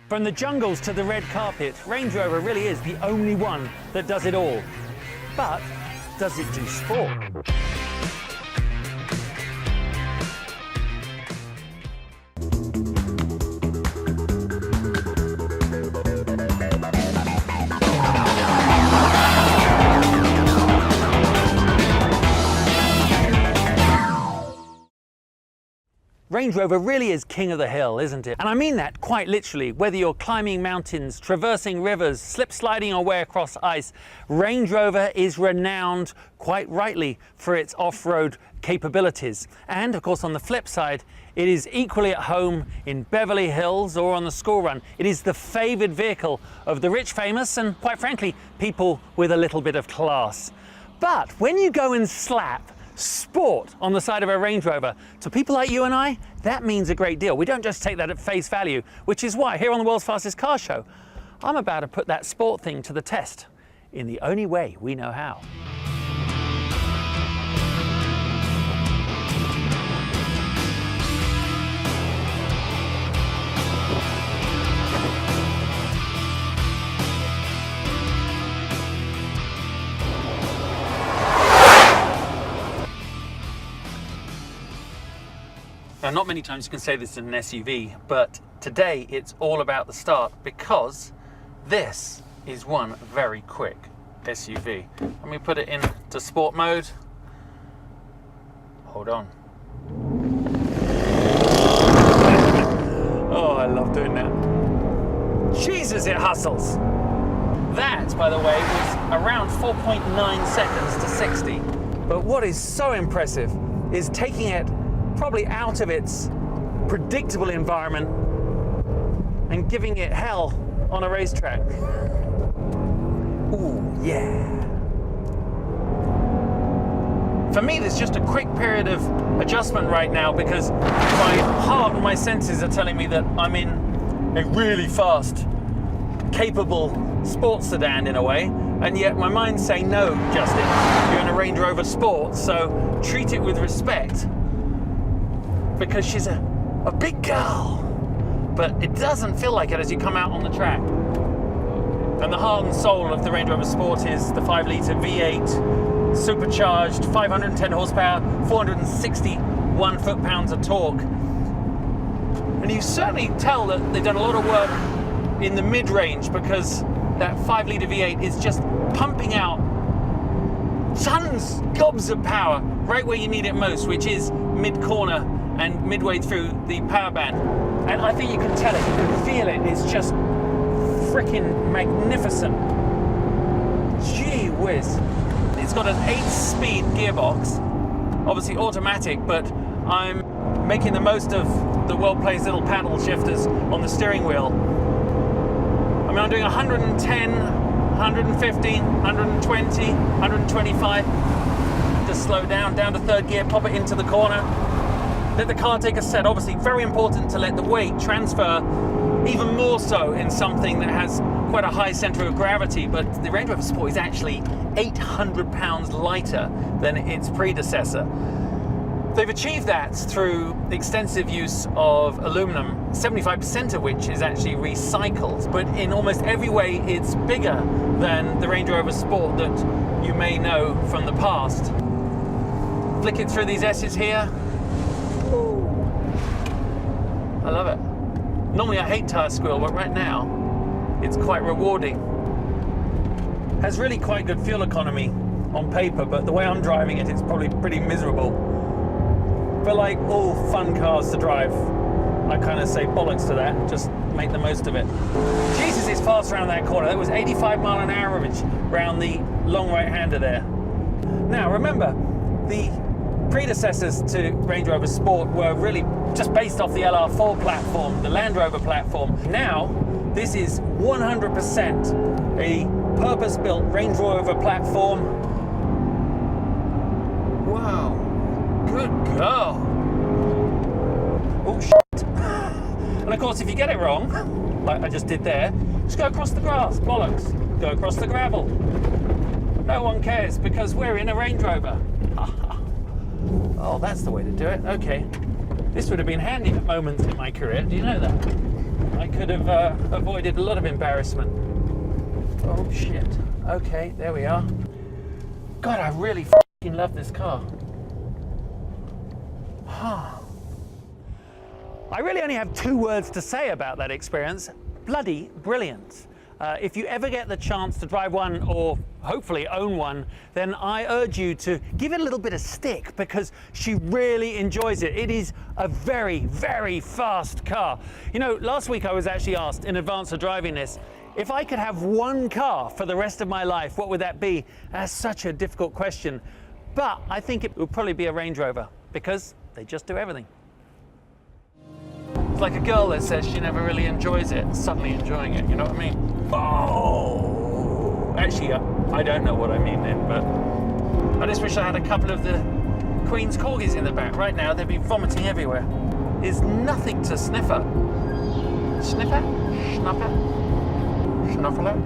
From the jungles to the red carpet, Range Rover really is the only one that does it all. But does it do sport? Range Rover really is king of the hill, isn't it? And I mean that quite literally. Whether you're climbing mountains, traversing rivers, slip sliding your way across ice, Range Rover is renowned, quite rightly, for its off-road capabilities. And of course, on the flip side, it is equally at home in Beverly Hills or on the school run. It is the favoured vehicle of the rich, famous, and quite frankly, people with a little bit of class. But when you go and slap sport on the side of a Range Rover, to people like you and I, that means a great deal. We don't just take that at face value, which is why here on the World's Fastest Car Show, I'm about to put that sport thing to the test in the only way we know how. Now, not many times you can say this in an SUV, but today it's all about the start because this is one very quick SUV. Let me put it into sport mode. Hold on. Oh, I love doing that. Jesus, it hustles. That, by the way, was around 4.9 seconds to 60. But what is so impressive is taking it probably out of its predictable environment and giving it hell on a racetrack. Ooh, yeah. For me, there's just a quick period of adjustment right now because my heart and my senses are telling me that I'm in a really fast, capable sports sedan in a way, and yet my mind's saying, no, Justin, you're in a Range Rover Sport, so treat it with respect, because she's a big girl. But it doesn't feel like it as you come out on the track. And the heart and soul of the Range Rover Sport is the 5-litre V8, supercharged, 510 horsepower, 461 foot-pounds of torque. And you certainly tell that they've done a lot of work in the mid-range because that 5-litre V8 is just pumping out tons, gobs of power right where you need it most, which is mid-corner and midway through the power band. And I think you can tell it, you can feel it, it's just freaking magnificent. Gee whiz. It's got an 8-speed gearbox, obviously automatic, but I'm making the most of the well-placed little paddle shifters on the steering wheel. I mean, I'm doing 110, 115, 120, 125. Just slow down to third gear, pop it into the corner. Let the car take a set. Obviously, very important to let the weight transfer, even more so in something that has quite a high center of gravity, but the Range Rover Sport is actually 800 pounds lighter than its predecessor. They've achieved that through extensive use of aluminum, 75% of which is actually recycled, but in almost every way it's bigger than the Range Rover Sport that you may know from the past. Flick it through these S's here. I love it. Normally I hate tire squeal, but right now it's quite rewarding. Has really quite good fuel economy on paper, but the way I'm driving it, it's probably pretty miserable. But like all fun cars to drive, I kind of say bollocks to that, just make the most of it. Jesus, it's fast around that corner. That was 85 mile an hour average around the long right-hander there. Now remember, the predecessors to Range Rover Sport were really just based off the LR4 platform, the Land Rover platform. Now, this is 100% a purpose-built Range Rover platform. Wow, good girl. Oh, shit. And of course, if you get it wrong, like I just did there, just go across the grass, bollocks. Go across the gravel. No one cares because we're in a Range Rover. Oh, that's the way to do it. Okay. This would have been handy at moments in my career. Do you know that? I could have avoided a lot of embarrassment. Oh shit. Okay, there we are. God, I really fucking love this car. I really only have 2 words to say about that experience. Bloody brilliant. If you ever get the chance to drive one, or hopefully own one, then I urge you to give it a little bit of stick, because she really enjoys it. It is a very, very fast car. You know, last week I was actually asked in advance of driving this, if I could have one car for the rest of my life, what would that be? That's such a difficult question. But I think it would probably be a Range Rover, because they just do everything. It's like a girl that says she never really enjoys it, suddenly enjoying it, you know what I mean? Oh! Actually, I don't know what I mean then, but I just wish I had a couple of the Queen's Corgis in the back. Right now, they'd be vomiting everywhere. There's nothing to sniff at. Sniffer? Schnuffer? Schnuffalo?